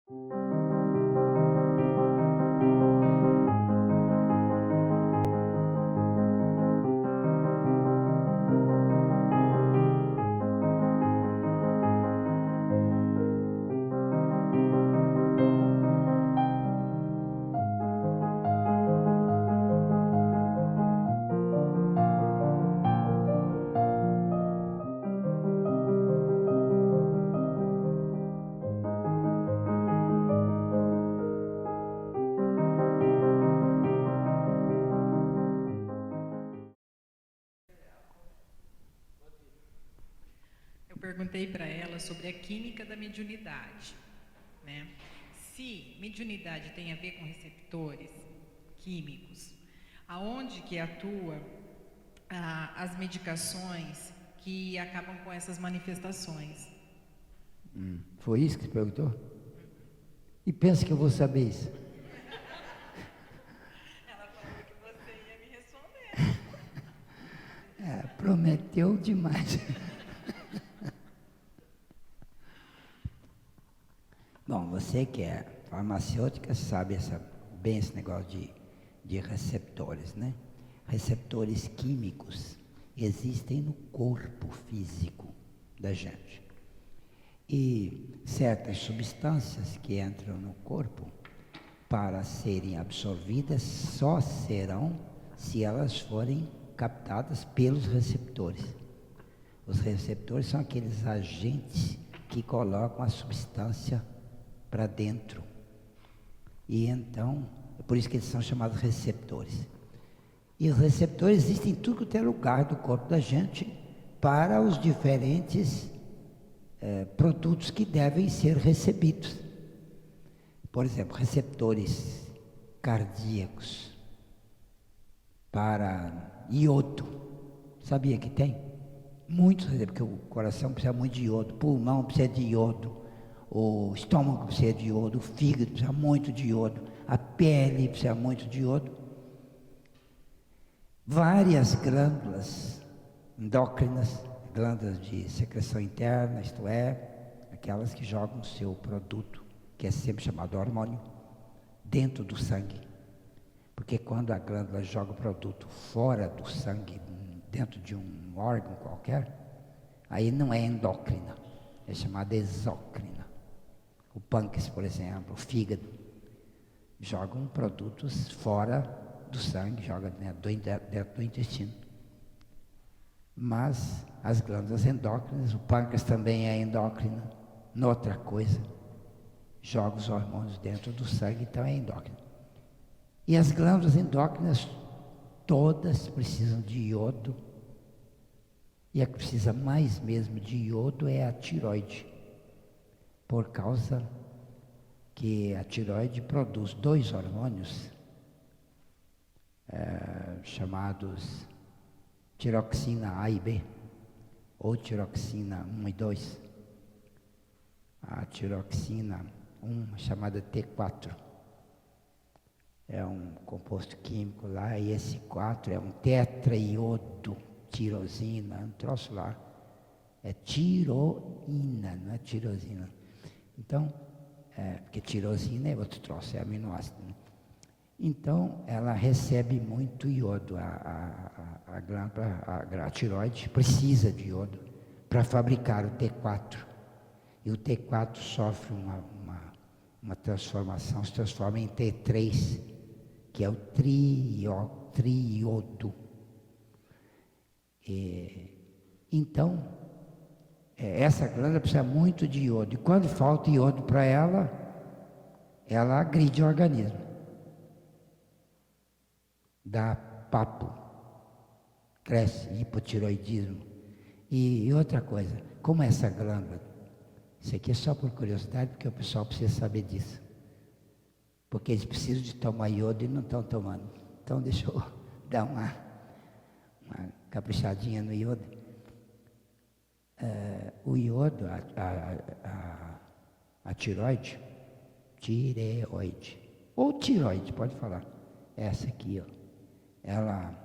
Eu perguntei para ela sobre a química da mediunidade, né? Se mediunidade tem a ver com receptores químicos, aonde que atua as medicações que acabam com essas manifestações? Foi isso que você perguntou? E pensa que eu vou saber isso? Ela falou que você ia me responder. Prometeu demais. Bom, você que é farmacêutica sabe bem esse negócio de receptores, né? Receptores químicos existem no corpo físico da gente. E certas substâncias que entram no corpo, para serem absorvidas, só serão se elas forem captadas pelos receptores. Os receptores são aqueles agentes que colocam a substância para dentro. E então, é por isso que eles são chamados receptores. E os receptores existem em tudo que é lugar do corpo da gente para os diferentes produtos que devem ser recebidos. Por exemplo, receptores cardíacos para iodo. Sabia que tem? Muitos receptores, porque o coração precisa muito de iodo, o pulmão precisa de iodo, o estômago precisa de iodo, o fígado precisa muito de iodo, a pele precisa muito de iodo. Várias glândulas endócrinas, glândulas de secreção interna, isto é, aquelas que jogam o seu produto, que é sempre chamado hormônio, dentro do sangue. Porque quando a glândula joga o produto fora do sangue, dentro de um órgão qualquer, aí não é endócrina, é chamada exócrina. O pâncreas, por exemplo, o fígado, jogam produtos fora do sangue, joga dentro do intestino. Mas as glândulas endócrinas, o pâncreas também é endócrina, noutra coisa, joga os hormônios dentro do sangue, então é endócrino. E as glândulas endócrinas todas precisam de iodo, e a que precisa mais mesmo de iodo é a tireoide, por causa que a tireoide produz dois hormônios chamados tiroxina A e B, ou tiroxina 1 e 2. A tiroxina 1, chamada T4, é um composto químico lá, e esse 4 é um tetraiodo, tirosina, um troço lá. É tiroína, não é tirosina. Então, porque tirosina é outro troço, é aminoácido, né? Então, ela recebe muito iodo, a glândula, a tireoide precisa de iodo para fabricar o T4. E o T4 sofre uma transformação, se transforma em T3, que é o triodo. Então, essa glândula precisa muito de iodo. E quando falta iodo para ela, ela agride o organismo. Dá papo, cresce hipotiroidismo. E outra coisa, como essa glândula, isso aqui é só por curiosidade, porque o pessoal precisa saber disso. Porque eles precisam de tomar iodo e não estão tomando. Então deixa eu dar uma caprichadinha no iodo. O iodo, a tireoide, ou tireoide, pode falar, essa aqui, ó, ela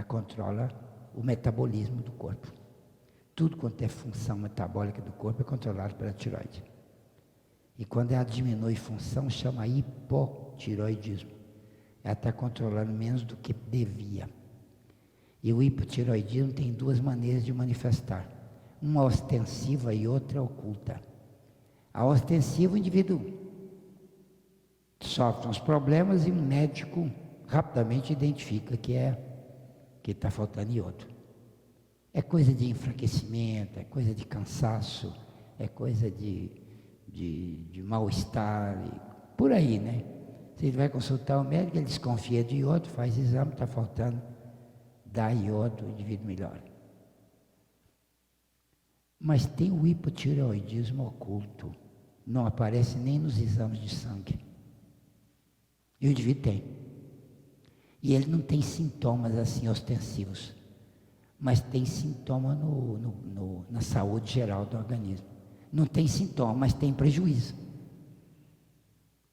controla o metabolismo do corpo. Tudo quanto é função metabólica do corpo é controlado pela tireoide. E quando ela diminui função, chama hipotireoidismo. Ela está controlando menos do que devia. E o hipotireoidismo tem duas maneiras de manifestar. Uma ostensiva e outra oculta. A ostensiva, o indivíduo sofre uns problemas e o médico rapidamente identifica que está faltando iodo. É coisa de enfraquecimento, é coisa de cansaço, é coisa de mal-estar, por aí, né? Você vai consultar o médico, ele desconfia de iodo, faz exame, está faltando, dá iodo, o indivíduo melhora. Mas tem o hipotireoidismo oculto, não aparece nem nos exames de sangue. E o indivíduo tem. E ele não tem sintomas assim ostensivos, mas tem sintoma na saúde geral do organismo. Não tem sintoma, mas tem prejuízo.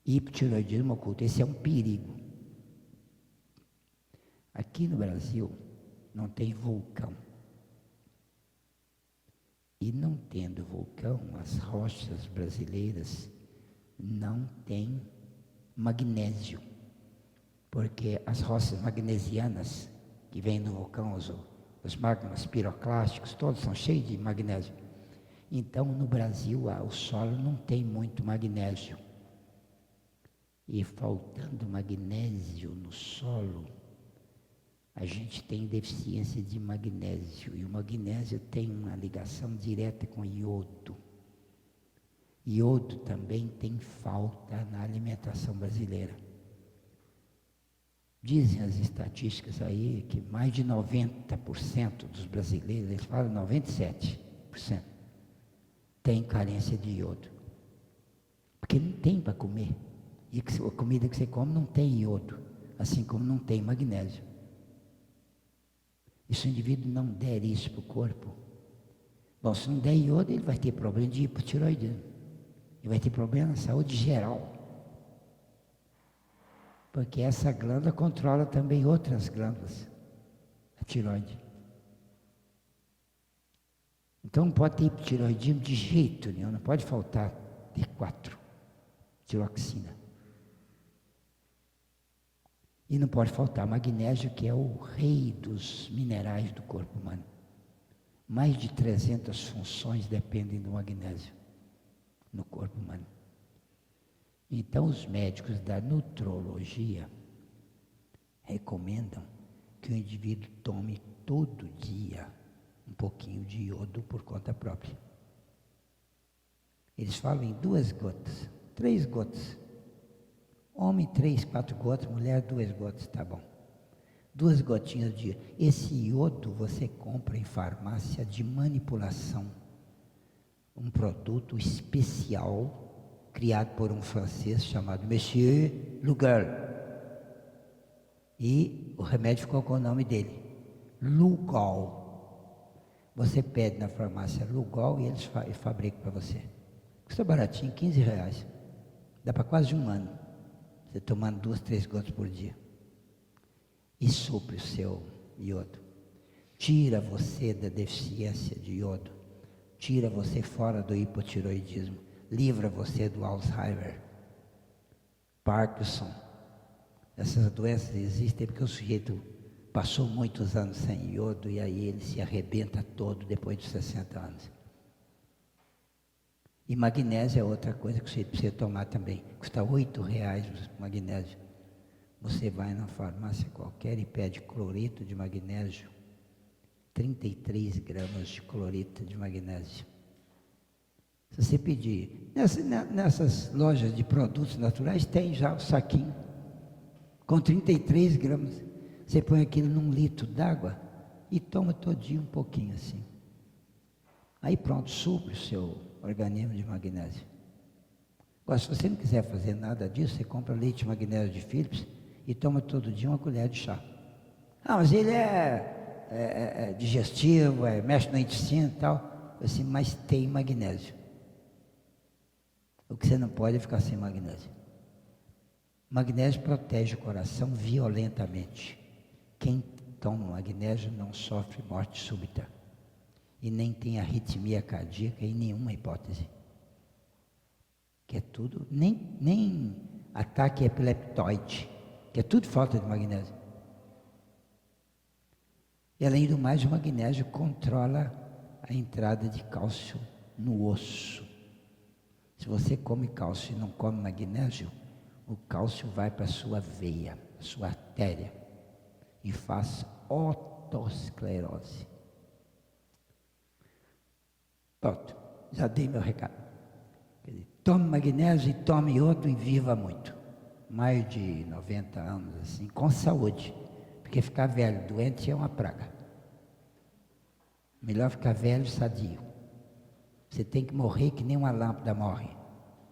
Hipotireoidismo oculto, esse é um perigo. Aqui no Brasil não tem vulcão. E não tendo vulcão, as rochas brasileiras não têm magnésio. Porque as rochas magnesianas que vêm do vulcão, os magmas piroclásticos, todos são cheios de magnésio. Então, no Brasil, o solo não tem muito magnésio. E faltando magnésio no solo, a gente tem deficiência de magnésio. E o magnésio tem uma ligação direta com iodo. Iodo também tem falta na alimentação brasileira. Dizem as estatísticas aí que mais de 90% dos brasileiros, eles falam 97%, tem carência de iodo. Porque não tem para comer. E a comida que você come não tem iodo, assim como não tem magnésio. E se o indivíduo não der isso para o corpo, bom, se não der iodo, ele vai ter problema de hipotireoidismo. Ele vai ter problema na saúde geral. Porque essa glândula controla também outras glândulas, a tireoide. Então não pode ter hipotireoidismo de jeito nenhum, não pode faltar T4, tiroxina. E não pode faltar magnésio, que é o rei dos minerais do corpo humano. Mais de 300 funções dependem do magnésio no corpo humano. Então, os médicos da nutrologia recomendam que o indivíduo tome todo dia um pouquinho de iodo por conta própria. Eles falam em 2 gotas, 3 gotas. Homem, 3, 4 gotas, mulher, 2 gotas, tá bom. 2 gotinhas de dia. Esse iodo você compra em farmácia de manipulação. Um produto especial criado por um francês chamado Monsieur Lugol. E o remédio ficou com o nome dele, Lugol. Você pede na farmácia Lugol e eles fabricam para você. Custa baratinho, R$15. Dá para quase um ano. Você tomando 2, 3 gotas por dia. E supre o seu iodo. Tira você da deficiência de iodo. Tira você fora do hipotireoidismo. Livra você do Alzheimer, Parkinson. Essas doenças existem porque o sujeito passou muitos anos sem iodo e aí ele se arrebenta todo depois de 60 anos. E magnésio é outra coisa que o sujeito precisa tomar também. Custa R$8 o magnésio. Você vai na farmácia qualquer e pede cloreto de magnésio. 33 gramas de cloreto de magnésio. Se você pedir, nessas lojas de produtos naturais tem já o saquinho, com 33 gramas. Você põe aquilo num litro d'água e toma todinho um pouquinho assim. Aí pronto, supre o seu organismo de magnésio. Agora, se você não quiser fazer nada disso, você compra leite de magnésio de Philips e toma todo dia uma colher de chá. Ah, mas ele é digestivo, mexe no intestino e tal. Assim, mas tem magnésio. O que você não pode é ficar sem magnésio. Magnésio protege o coração violentamente. Quem toma magnésio não sofre morte súbita. E nem tem arritmia cardíaca em nenhuma hipótese. que é tudo, nem ataque epileptoide, que é tudo falta de magnésio. E além do mais, o magnésio controla a entrada de cálcio no osso. Se você come cálcio e não come magnésio, o cálcio vai para a sua veia, a sua artéria, e faz otosclerose. Pronto, já dei meu recado. Quer dizer, tome magnésio e tome outro e viva muito. Mais de 90 anos, assim, com saúde. Porque ficar velho, doente é uma praga. Melhor ficar velho, sadio. Você tem que morrer que nem uma lâmpada morre.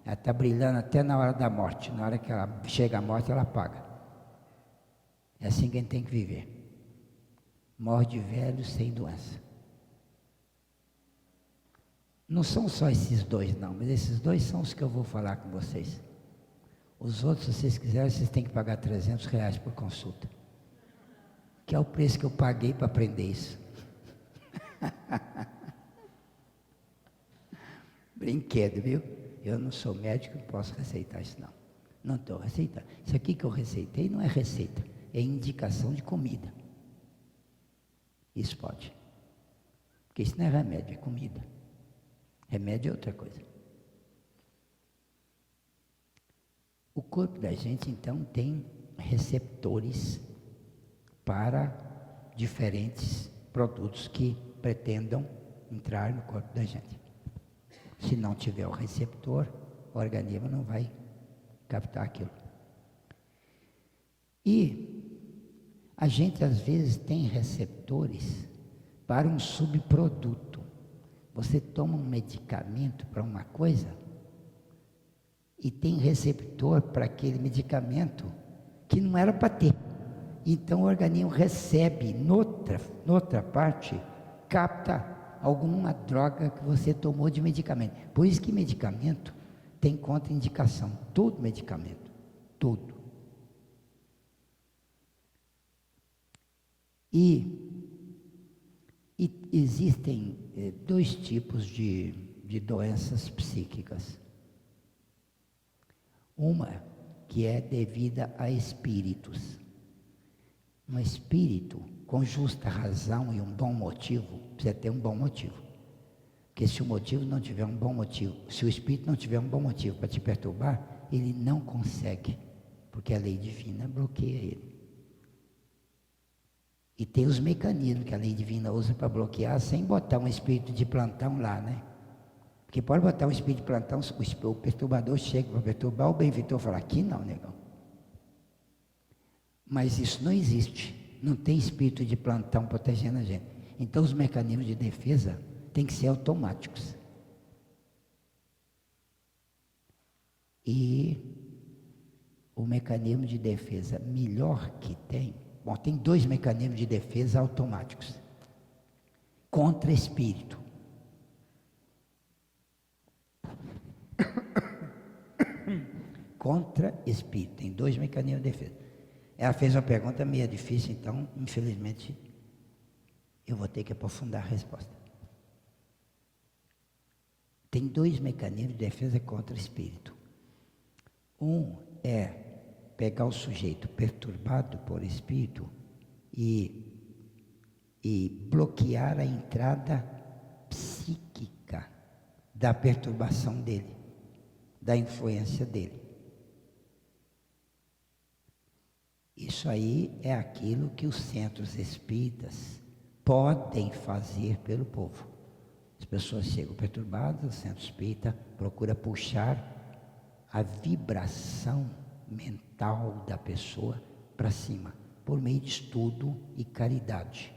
Ela está brilhando até na hora da morte. Na hora que ela chega a morte, ela apaga. É assim que a gente tem que viver. Morre de velho, sem doença. Não são só esses dois, não. Mas esses dois são os que eu vou falar com vocês. Os outros, se vocês quiserem, vocês têm que pagar R$300 por consulta. Que é o preço que eu paguei para aprender isso. Brinquedo, viu? Eu não sou médico, não posso receitar isso não. Não estou receitando. Isso aqui que eu receitei não é receita, é indicação de comida. Isso pode. Porque isso não é remédio, é comida. Remédio é outra coisa. O corpo da gente, então, tem receptores para diferentes produtos que pretendam entrar no corpo da gente. Se não tiver o receptor, o organismo não vai captar aquilo. E a gente às vezes tem receptores para um subproduto. Você toma um medicamento para uma coisa e tem receptor para aquele medicamento que não era para ter. Então o organismo recebe, noutra parte, capta alguma droga que você tomou de medicamento. Por isso que medicamento tem contraindicação. Todo medicamento. Todo. E existem dois tipos de doenças psíquicas. Uma que é devida a espíritos. Um espírito com justa razão e um bom motivo, precisa ter um bom motivo. Porque se o motivo não tiver um bom motivo, se o espírito não tiver um bom motivo para te perturbar, ele não consegue, porque a lei divina bloqueia ele. E tem os mecanismos que a lei divina usa para bloquear, sem botar um espírito de plantão lá, né? Porque pode botar um espírito de plantão, o perturbador chega para perturbar, o benfeitor fala, aqui não, negão. Mas isso não existe. Não tem espírito de plantão protegendo a gente. Então os mecanismos de defesa têm que ser automáticos. E o mecanismo de defesa melhor que tem, bom, tem dois mecanismos de defesa automáticos. Contra espírito. Contra espírito. Tem dois mecanismos de defesa. Ela fez uma pergunta meio difícil, então, infelizmente, eu vou ter que aprofundar a resposta. Tem dois mecanismos de defesa contra o espírito. Um é pegar o sujeito perturbado por espírito e bloquear a entrada psíquica da perturbação dele, da influência dele. Isso aí é aquilo que os centros espíritas podem fazer pelo povo. As pessoas chegam perturbadas, o centro espírita procura puxar a vibração mental da pessoa para cima, por meio de estudo e caridade.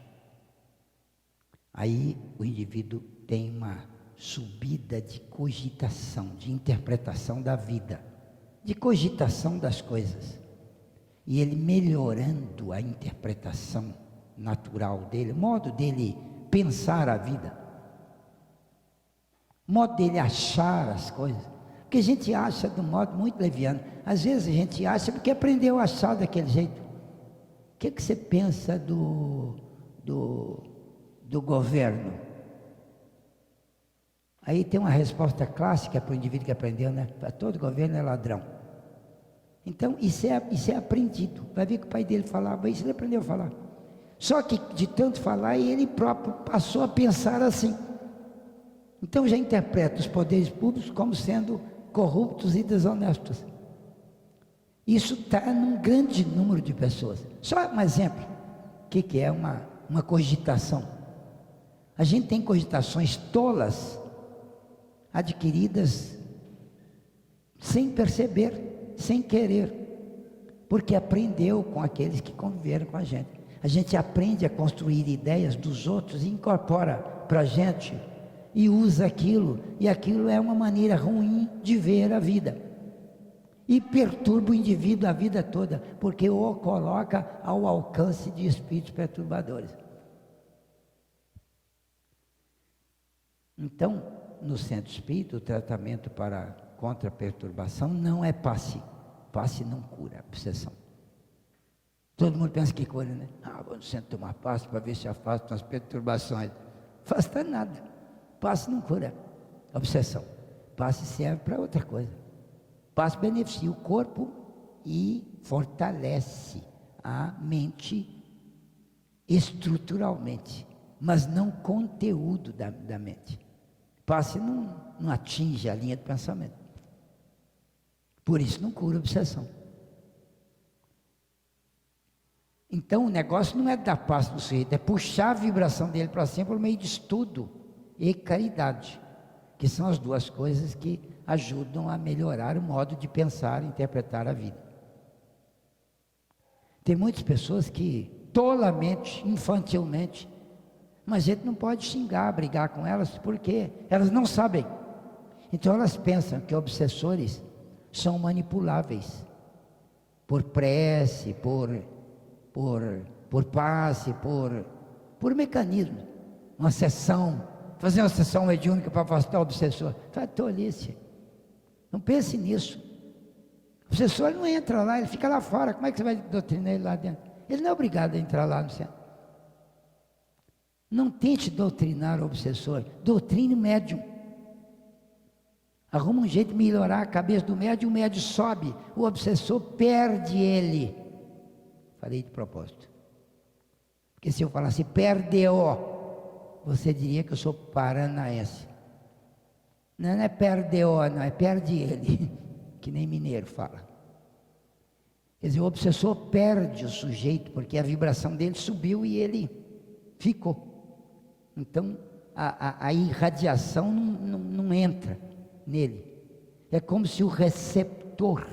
Aí o indivíduo tem uma subida de cogitação, de interpretação da vida, de cogitação das coisas. E ele melhorando a interpretação natural dele, o modo dele pensar a vida, o modo dele achar as coisas. Porque a gente acha de um modo muito leviano. Às vezes a gente acha porque aprendeu a achar daquele jeito. O que você pensa do governo? Aí tem uma resposta clássica para o indivíduo que aprendeu, né? Todo governo é ladrão. Então, isso é aprendido. Vai ver que o pai dele falava isso, ele aprendeu a falar. Só que de tanto falar, ele próprio passou a pensar assim. Então já interpreta os poderes públicos como sendo corruptos e desonestos. Isso está num grande número de pessoas. Só um exemplo. O que é uma cogitação? A gente tem cogitações tolas, adquiridas sem perceber, sem querer, porque aprendeu com aqueles que conviveram com a gente. A gente aprende a construir ideias dos outros e incorpora para a gente e usa aquilo, e aquilo é uma maneira ruim de ver a vida e perturba o indivíduo a vida toda, porque o coloca ao alcance de espíritos perturbadores. Então, no centro espírita, o tratamento contra a perturbação não é passe. Passe não cura a obsessão. Todo mundo pensa que cura, né? Vou no centro tomar passe para ver se afasta as perturbações. Afasta nada. Passe não cura a obsessão. Passe serve para outra coisa. Passe beneficia o corpo e fortalece a mente estruturalmente, mas não o conteúdo da mente. Passe não atinge a linha de pensamento. Por isso não cura a obsessão. Então o negócio não é dar passe no sujeito, é puxar a vibração dele para cima por meio de estudo e caridade, que são as duas coisas que ajudam a melhorar o modo de pensar e interpretar a vida. Tem muitas pessoas que tolamente, infantilmente, mas a gente não pode xingar, brigar com elas, porque elas não sabem. Então elas pensam que obsessores são manipuláveis por prece, por passe, por mecanismo, uma sessão, fazer uma sessão mediúnica para afastar o obsessor. Fala tolice. Não pense nisso. O obsessor não entra lá, ele fica lá fora. Como é que você vai doutrinar ele lá dentro? Ele não é obrigado a entrar lá no centro. Não tente doutrinar o obsessor, doutrine o médium. Arruma um jeito de melhorar a cabeça do médium, o médium sobe, o obsessor perde ele. Falei de propósito. Porque se eu falasse perdeu, você diria que eu sou paranaense. Não é perdeu, não, é perde ele, que nem mineiro fala. Quer dizer, o obsessor perde o sujeito, porque a vibração dele subiu e ele ficou. Então, a irradiação não entra nele. É como se o receptor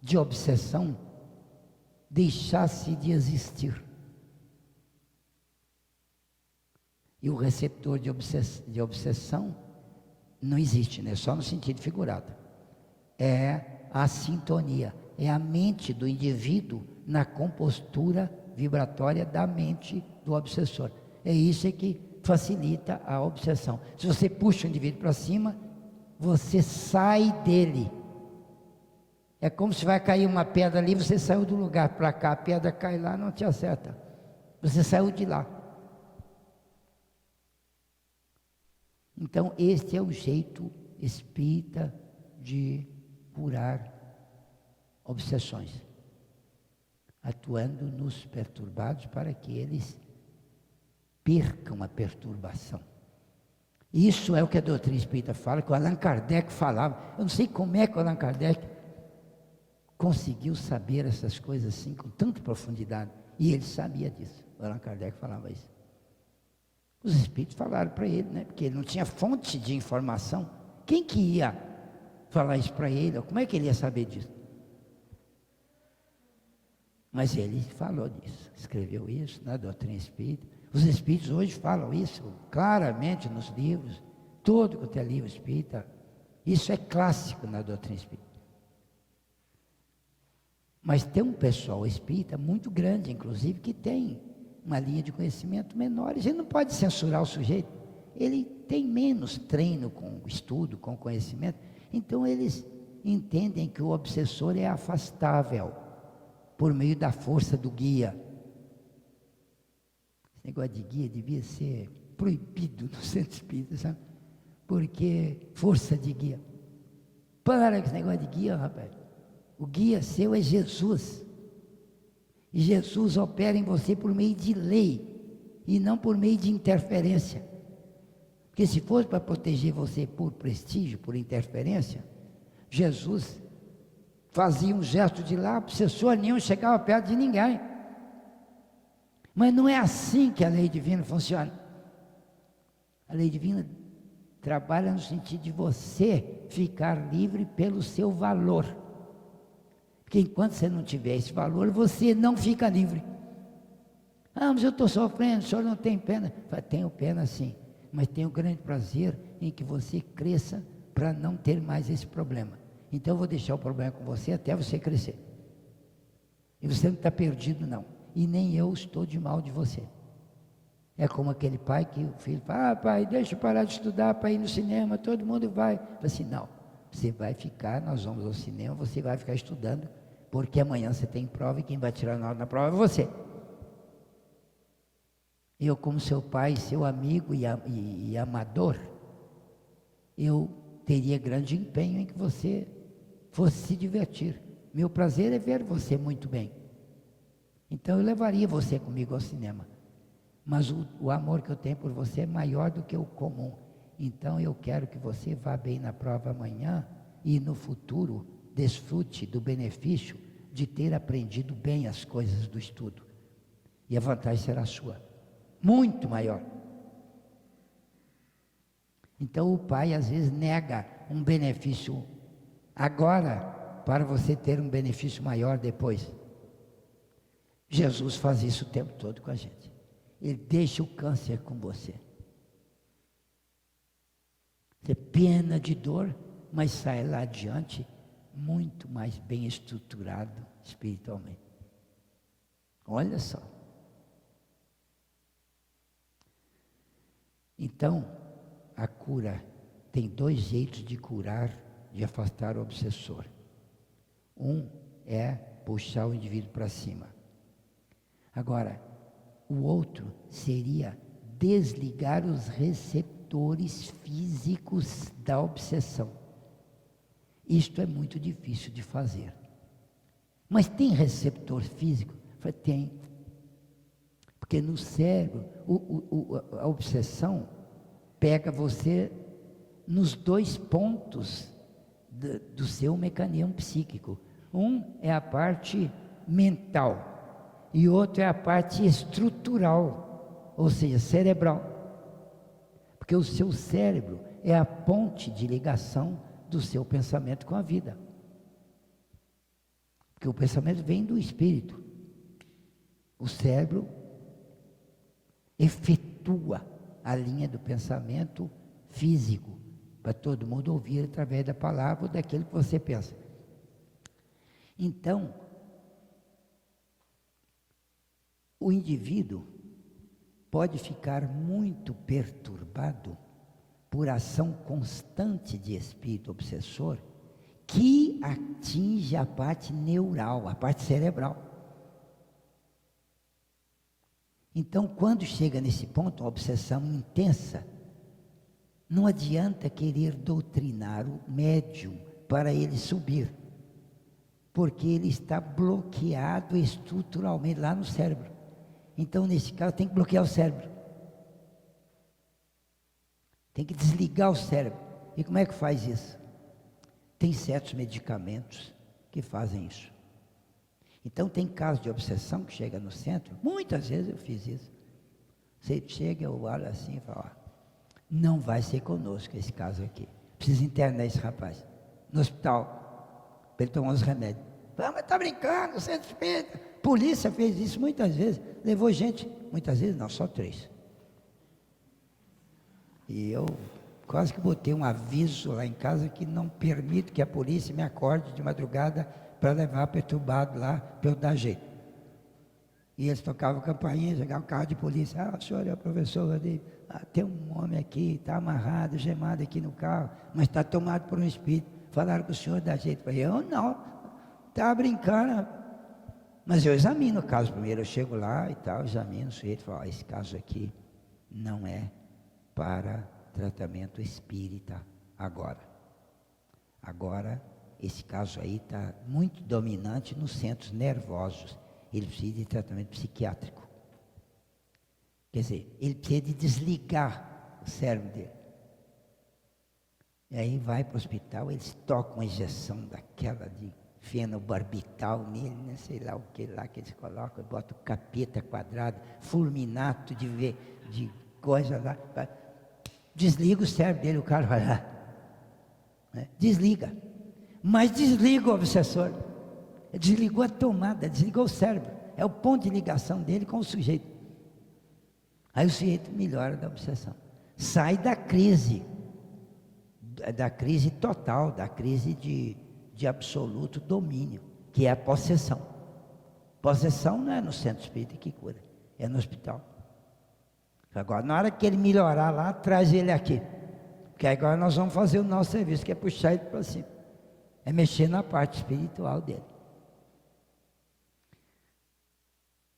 de obsessão deixasse de existir. E o receptor de obsessão não existe, né? Só no sentido figurado. É a sintonia, é a mente do indivíduo na compostura vibratória da mente do obsessor. É isso que facilita a obsessão. Se você puxa o indivíduo para cima, você sai dele. É como se vai cair uma pedra ali, você saiu do lugar para cá, a pedra cai lá, não te acerta. Você saiu de lá. Então, este é o jeito espírita de curar obsessões, atuando nos perturbados para que eles percam a perturbação. Isso é o que a doutrina espírita fala, que o Allan Kardec falava. Eu não sei como é que o Allan Kardec conseguiu saber essas coisas assim com tanta profundidade, e ele sabia disso. O Allan Kardec falava isso. Os espíritos falaram para ele, né? Porque ele não tinha fonte de informação. Quem que ia falar isso para ele? Como é que ele ia saber disso? Mas ele falou disso, escreveu isso na doutrina espírita. Os espíritos hoje falam isso claramente nos livros, todo quanto é livro espírita. Isso é clássico na doutrina espírita. Mas tem um pessoal espírita muito grande, inclusive, que tem uma linha de conhecimento menor. A gente não pode censurar o sujeito. Ele tem menos treino com o estudo, com o conhecimento. Então eles entendem que o obsessor é afastável por meio da força do guia. Esse negócio de guia devia ser proibido no centro espírita, sabe? porque força de guia. Para com esse negócio de guia, rapaz. O guia seu é Jesus. E Jesus opera em você por meio de lei e não por meio de interferência. Porque se fosse para proteger você por prestígio, por interferência, Jesus fazia um gesto de lá, obsessor nenhum chegava perto de ninguém. Mas não é assim que a lei divina funciona. A lei divina trabalha no sentido de você ficar livre pelo seu valor. Porque enquanto você não tiver esse valor, você não fica livre. Ah, mas eu estou sofrendo, o senhor não tem pena. Tenho pena sim, mas tenho grande prazer em que você cresça para não ter mais esse problema. Então eu vou deixar o problema com você até você crescer. E você não está perdido não. E nem eu estou de mal de você. É como aquele pai que o filho fala, pai, deixa eu parar de estudar para ir no cinema, todo mundo vai. Fala assim, não, você vai ficar, nós vamos ao cinema, você vai ficar estudando, porque amanhã você tem prova e quem vai tirar nota na prova é você. Eu, como seu pai, seu amigo e amador, eu teria grande empenho em que você fosse se divertir. Meu prazer é ver você muito bem. Então eu levaria você comigo ao cinema. Mas o amor que eu tenho por você é maior do que o comum. Então eu quero que você vá bem na prova amanhã e no futuro desfrute do benefício de ter aprendido bem as coisas do estudo. E a vantagem será sua. Muito maior. Então o pai às vezes nega um benefício agora para você ter um benefício maior depois. Jesus faz isso o tempo todo com a gente. Ele deixa o câncer com você. Você pena de dor, mas sai lá adiante muito mais bem estruturado espiritualmente. Olha só. Então, a cura tem dois jeitos de curar, de afastar o obsessor. Um é puxar o indivíduo para cima. Agora, o outro seria desligar os receptores físicos da obsessão. Isto é muito difícil de fazer. Mas tem receptor físico? Tem. Porque no cérebro, a obsessão pega você nos dois pontos do seu mecanismo psíquico. Um é a parte mental. E outro é a parte estrutural, ou seja, cerebral. Porque o seu cérebro é a ponte de ligação do seu pensamento com a vida. Porque o pensamento vem do espírito. O cérebro efetua a linha do pensamento físico, para todo mundo ouvir através da palavra ou daquilo que você pensa. Então, o indivíduo pode ficar muito perturbado por ação constante de espírito obsessor que atinge a parte neural, a parte cerebral. Então, quando chega nesse ponto, a obsessão intensa, não adianta querer doutrinar o médium para ele subir, porque ele está bloqueado estruturalmente lá no cérebro. Então, nesse caso, tem que bloquear o cérebro. Tem que desligar o cérebro. E como é que faz isso? Tem certos medicamentos que fazem isso. Então, tem casos de obsessão que chega no centro. Muitas vezes eu fiz isso. Você chega, eu olho assim e falo, não vai ser conosco esse caso aqui. Precisa internar esse rapaz no hospital, para ele tomar os remédios. Mas está brincando, você é suspeita. Polícia fez isso muitas vezes, levou gente, muitas vezes não, só 3. E eu quase que botei um aviso lá em casa que não permito que a polícia me acorde de madrugada para levar perturbado lá, para eu dar jeito. E eles tocavam campainha, chegavam um carro de polícia, o senhor é o professor Rodrigo, tem um homem aqui, está amarrado, gemado aqui no carro, mas está tomado por um espírito, falaram que o senhor dá jeito. Eu falei, eu não, estava brincando. Mas eu examino o caso primeiro, eu chego lá e tal, examino o sujeito e falo, esse caso aqui não é para tratamento espírita agora. Agora, esse caso aí está muito dominante nos centros nervosos. Ele precisa de tratamento psiquiátrico. Quer dizer, ele precisa de desligar o cérebro dele. E aí vai para o hospital, eles tocam uma injeção daquela de fenobarbital nele, né? Sei lá o que lá que eles colocam, botam capeta quadrado, fulminato de coisa lá. Desliga o cérebro dele, o cara vai lá. Né? Desliga. Mas desliga o obsessor. Desligou a tomada, desligou o cérebro. É o ponto de ligação dele com o sujeito. Aí o sujeito melhora da obsessão. Sai da crise total, da crise de absoluto domínio, que é a possessão. Possessão não é no centro espírita que cura, é no hospital. Agora, na hora que ele melhorar lá, traz ele aqui. Porque agora nós vamos fazer o nosso serviço, que é puxar ele para cima. É mexer na parte espiritual dele.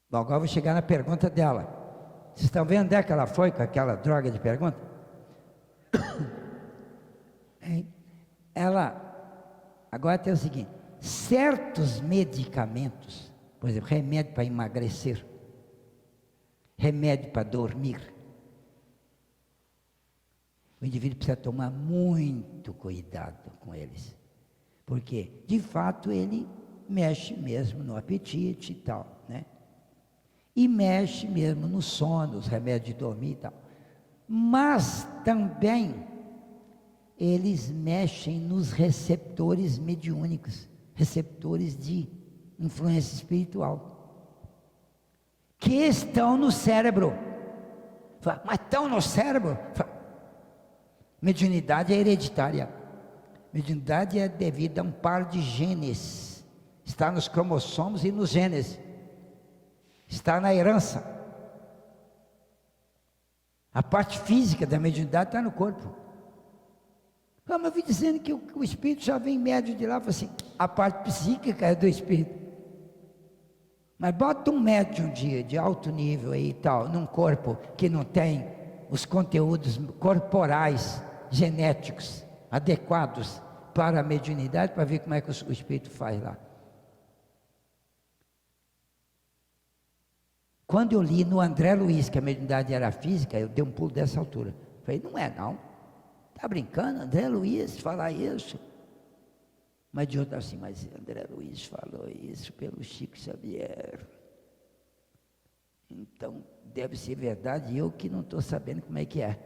Bom, agora eu vou chegar na pergunta dela. Vocês estão vendo onde é que ela foi com aquela droga de pergunta? Ela, agora tem o seguinte, certos medicamentos, por exemplo, remédio para emagrecer, remédio para dormir, o indivíduo precisa tomar muito cuidado com eles, porque de fato ele mexe mesmo no apetite e tal, né? E mexe mesmo no sono, os remédios de dormir e tal, mas também eles mexem nos receptores mediúnicos, receptores de influência espiritual, que estão no cérebro. Mas estão no cérebro? Mediunidade é hereditária. Mediunidade é devida a um par de genes. Está nos cromossomos e nos genes. Está na herança. A parte física da mediunidade está no corpo. Mas eu vi dizendo que o espírito já vem médio de lá, assim, a parte psíquica é do espírito. Mas bota um médium de alto nível aí e tal, num corpo que não tem os conteúdos corporais, genéticos, adequados para a mediunidade, para ver como é que o espírito faz lá. Quando eu li no André Luiz que a mediunidade era física, eu dei um pulo dessa altura. Falei, não é não. Está brincando, André Luiz falar isso? Mas de outro assim, mas André Luiz falou isso pelo Chico Xavier. Então, deve ser verdade, eu que não estou sabendo como é que é.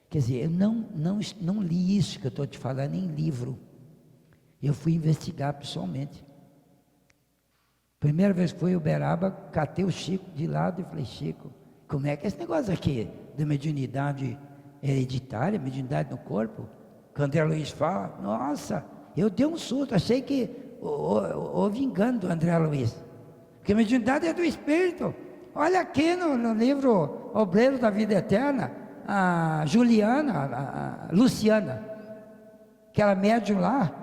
Quer dizer, eu não li isso que eu estou te falando em livro. Eu fui investigar pessoalmente. Primeira vez que fui em Uberaba, catei o Chico de lado e falei, Chico, como é que é esse negócio aqui da mediunidade hereditária, mediunidade no corpo? Que André Luiz fala, nossa, eu dei um susto, achei que houve engano do André Luiz, porque a mediunidade é do espírito. Olha aqui no livro Obreiro da Vida Eterna, a Juliana, a Luciana, aquela médium lá,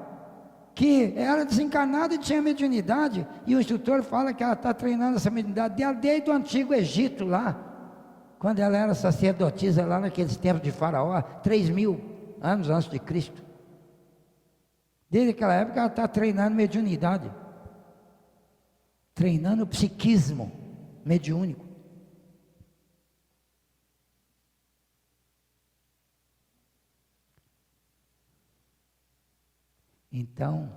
que era desencarnada e tinha mediunidade, e o instrutor fala que ela está treinando essa mediunidade dela desde o Antigo Egito lá, quando ela era sacerdotisa lá naqueles tempos de Faraó, 3.000 anos antes de Cristo. Desde aquela época ela está treinando mediunidade, treinando o psiquismo mediúnico. Então,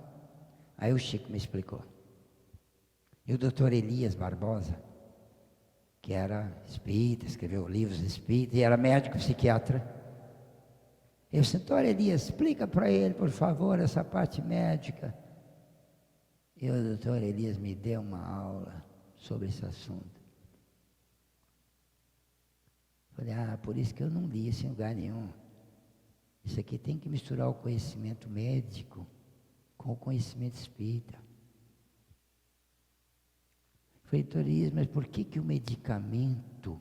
aí o Chico me explicou. E o doutor Elias Barbosa, que era espírita, escreveu livros espíritas, e era médico psiquiatra. Eu disse, doutor Elias, explica para ele, por favor, essa parte médica. E o doutor Elias me deu uma aula sobre esse assunto. Falei, por isso que eu não li isso em lugar nenhum. Isso aqui tem que misturar o conhecimento médico com o conhecimento espírita. Falei, doutor Elias, mas por que o medicamento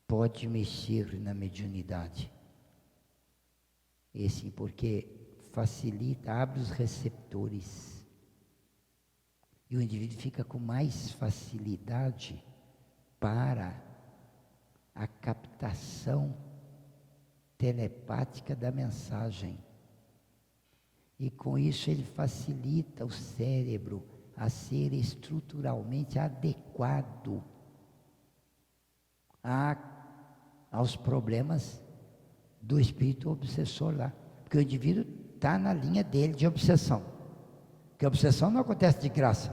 pode mexer na mediunidade? Sim, porque facilita, abre os receptores. E o indivíduo fica com mais facilidade para a captação telepática da mensagem. E com isso ele facilita o cérebro a ser estruturalmente adequado aos problemas do espírito obsessor lá. Porque o indivíduo está na linha dele de obsessão. Porque a obsessão não acontece de graça,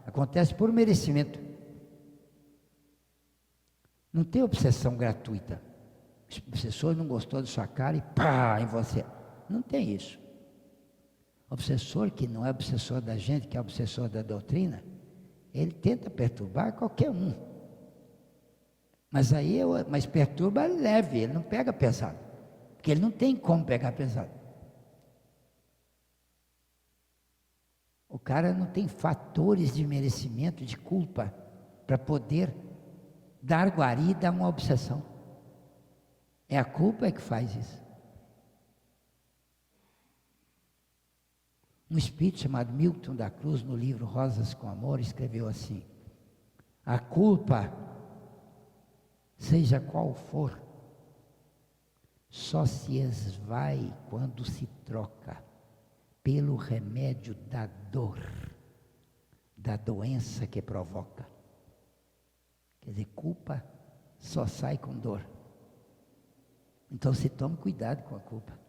acontece por merecimento. Não tem obsessão gratuita. O obsessor não gostou da sua cara e pá, em você. Não tem isso. O obsessor que não é obsessor da gente, que é obsessor da doutrina, ele tenta perturbar qualquer um. Mas perturba leve, ele não pega pesado. Porque ele não tem como pegar pesado. O cara não tem fatores de merecimento, de culpa, para poder dar guarida a uma obsessão. É a culpa que faz isso. Um espírito chamado Milton da Cruz, no livro Rosas com Amor, escreveu assim: a culpa, seja qual for, só se esvai quando se troca pelo remédio da dor, da doença que provoca. Quer dizer, culpa só sai com dor. Então se tome cuidado com a culpa.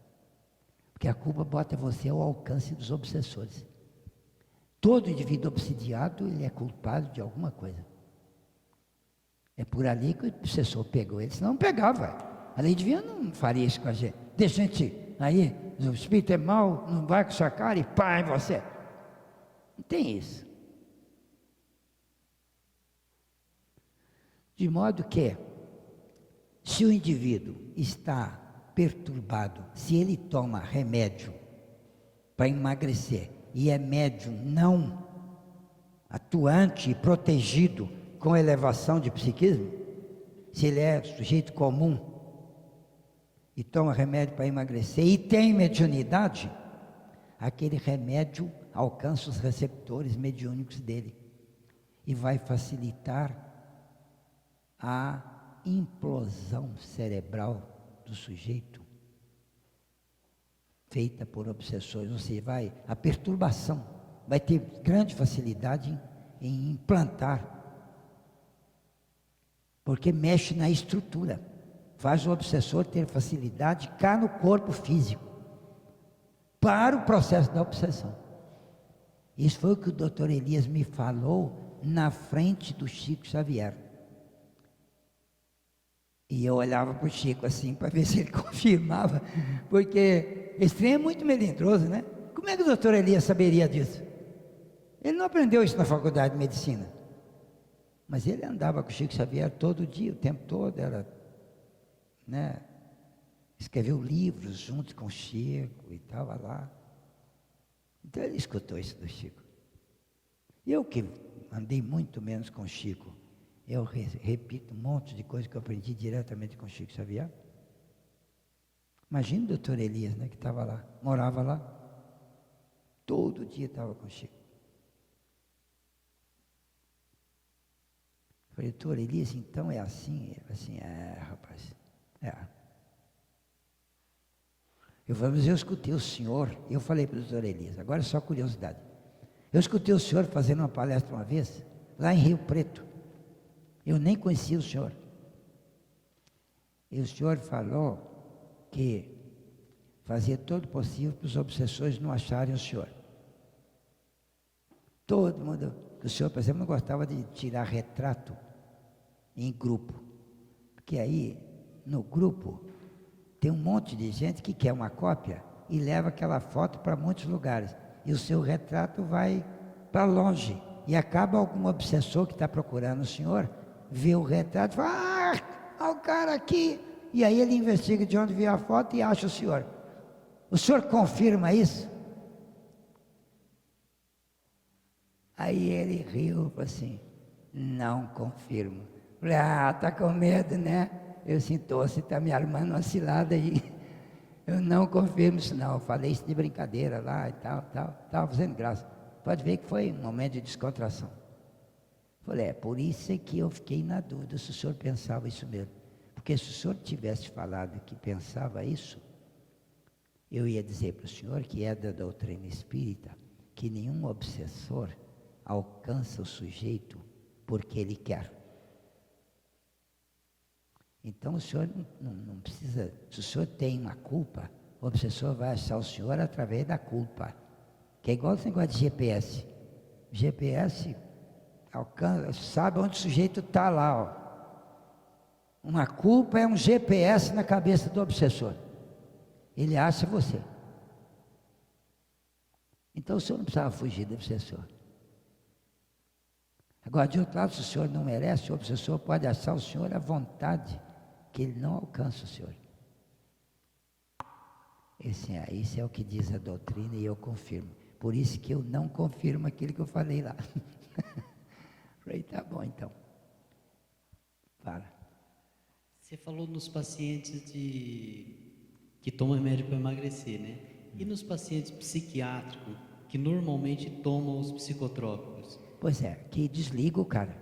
Porque a culpa bota você ao alcance dos obsessores. Todo indivíduo obsidiado, ele é culpado de alguma coisa. É por ali que o obsessor pegou ele, senão não pegava. A lei divina não faria isso com a gente. Deixa a gente aí, o espírito é mau, não vai com sua cara e pá em você. Não tem isso. De modo que, se o indivíduo está perturbado, se ele toma remédio para emagrecer e é médium não atuante e protegido com elevação de psiquismo, se ele é sujeito comum e toma remédio para emagrecer e tem mediunidade, aquele remédio alcança os receptores mediúnicos dele e vai facilitar a implosão cerebral do sujeito, feita por obsessores, ou seja, a perturbação, vai ter grande facilidade em implantar, porque mexe na estrutura, faz o obsessor ter facilidade cá no corpo físico, para o processo da obsessão. Isso foi o que o Dr. Elias me falou na frente do Chico Xavier. E eu olhava para o Chico assim, para ver se ele confirmava, porque esse trem é muito melindroso, né? Como é que o doutor Elias saberia disso? Ele não aprendeu isso na faculdade de medicina. Mas ele andava com o Chico Xavier todo dia, o tempo todo, escreveu livros junto com o Chico e estava lá. Então ele escutou isso do Chico. Eu que andei muito menos com o Chico, eu repito um monte de coisa que eu aprendi diretamente com o Chico Xavier. Imagina o doutor Elias, que estava lá, morava lá, todo dia estava com o Chico. Eu falei, doutor Elias, então é assim? Ele falou assim, rapaz, Eu falei, mas eu escutei o senhor, eu falei para o doutor Elias, agora é só curiosidade. Eu escutei o senhor fazendo uma palestra uma vez, lá em Rio Preto. Eu nem conhecia o senhor. E o senhor falou que fazia todo o possível para os obsessores não acharem o senhor. Todo mundo, o senhor, por exemplo, não gostava de tirar retrato em grupo. Porque aí, no grupo, tem um monte de gente que quer uma cópia e leva aquela foto para muitos lugares. E o seu retrato vai para longe. E acaba algum obsessor que está procurando o senhor, vê o retrato e fala, olha o cara aqui. E aí ele investiga de onde veio a foto e acha o senhor. O senhor confirma isso? Aí ele riu, falou assim, não confirmo. Falei, tá com medo, né? Eu sinto, você está me armando uma cilada aí. Eu não confirmo isso não, eu falei isso de brincadeira lá e tal, estava fazendo graça. Pode ver que foi um momento de descontração. Falei, por isso é que eu fiquei na dúvida se o senhor pensava isso mesmo. Porque se o senhor tivesse falado que pensava isso, eu ia dizer para o senhor que é da doutrina espírita que nenhum obsessor alcança o sujeito porque ele quer. Então o senhor não precisa, se o senhor tem uma culpa, o obsessor vai achar o senhor através da culpa. Que é igual esse negócio de GPS. GPS alcança, sabe onde o sujeito está lá, ó. Uma culpa é um GPS na cabeça do obsessor. Ele acha você. Então o senhor não precisava fugir do obsessor. Agora, de outro lado, se o senhor não merece, o obsessor pode achar o senhor à vontade, que ele não alcança o senhor. Isso é o que diz a doutrina e eu confirmo. Por isso que eu não confirmo aquilo que eu falei lá. Falei, tá bom então. Fala. Você falou nos pacientes que tomam remédio para emagrecer, né? E nos pacientes psiquiátricos, que normalmente tomam os psicotrópicos? Pois é, que desliga o cara.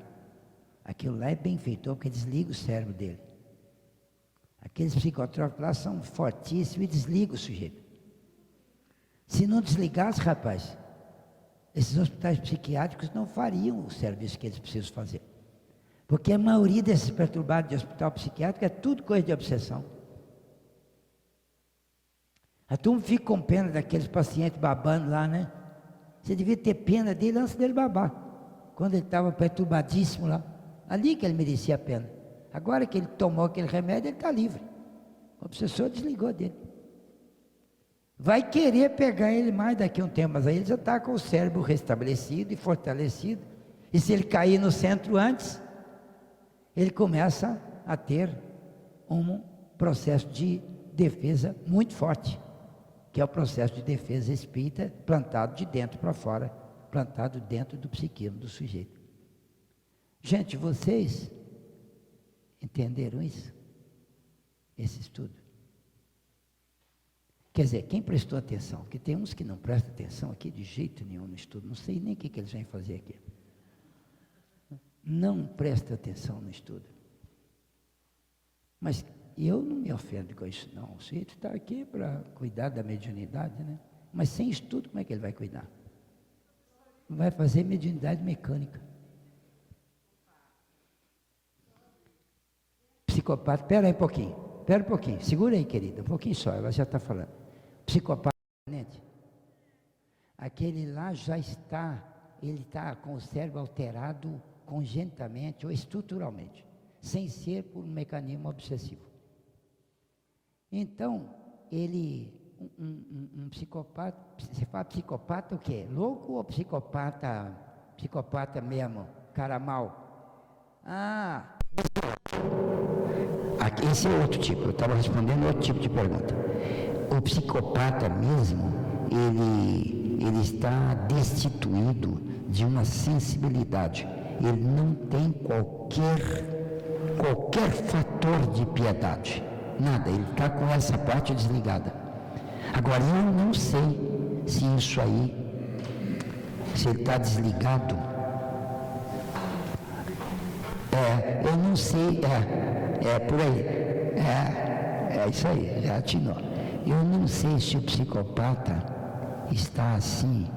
Aquilo lá é benfeitor, porque desliga o cérebro dele. Aqueles psicotrópicos lá são fortíssimos e desligam o sujeito. Se não desligasse, rapaz, esses hospitais psiquiátricos não fariam o serviço que eles precisam fazer. Porque a maioria desses perturbados de hospital psiquiátrico é tudo coisa de obsessão. A turma fica com pena daqueles pacientes babando lá, né? Você devia ter pena dele antes dele babar. Quando ele estava perturbadíssimo lá. Ali que ele merecia a pena. Agora que ele tomou aquele remédio, ele está livre. O obsessor desligou dele. Vai querer pegar ele mais daqui a um tempo, mas aí ele já está com o cérebro restabelecido e fortalecido. E se ele cair no centro antes, ele começa a ter um processo de defesa muito forte, que é o processo de defesa espírita plantado de dentro para fora, plantado dentro do psiquismo do sujeito. Gente, vocês entenderam isso? Esse estudo? Quer dizer, quem prestou atenção? Porque tem uns que não prestam atenção aqui de jeito nenhum no estudo, não sei nem o que eles vêm fazer aqui. Não presta atenção no estudo. Mas eu não me ofendo com isso, não. O sujeito está aqui para cuidar da mediunidade, né? Mas sem estudo, como é que ele vai cuidar? Vai fazer mediunidade mecânica. Psicopata, espera aí um pouquinho, segura aí, querida, um pouquinho só, ela já está falando. Psicopata, aquele lá já está, ele está com o cérebro alterado congenitamente ou estruturalmente, sem ser por um mecanismo obsessivo. Então, ele, um psicopata, você fala psicopata o quê? Louco ou psicopata mesmo, cara mau? Ah, esse é outro tipo, eu estava respondendo outro tipo de pergunta. O psicopata mesmo, ele está destituído de uma sensibilidade. Ele não tem qualquer fator de piedade, nada, ele está com essa parte desligada. Agora, eu não sei se isso aí, se ele está desligado, eu não sei, por aí, é isso aí, já atinou. Eu não sei se o psicopata está assim,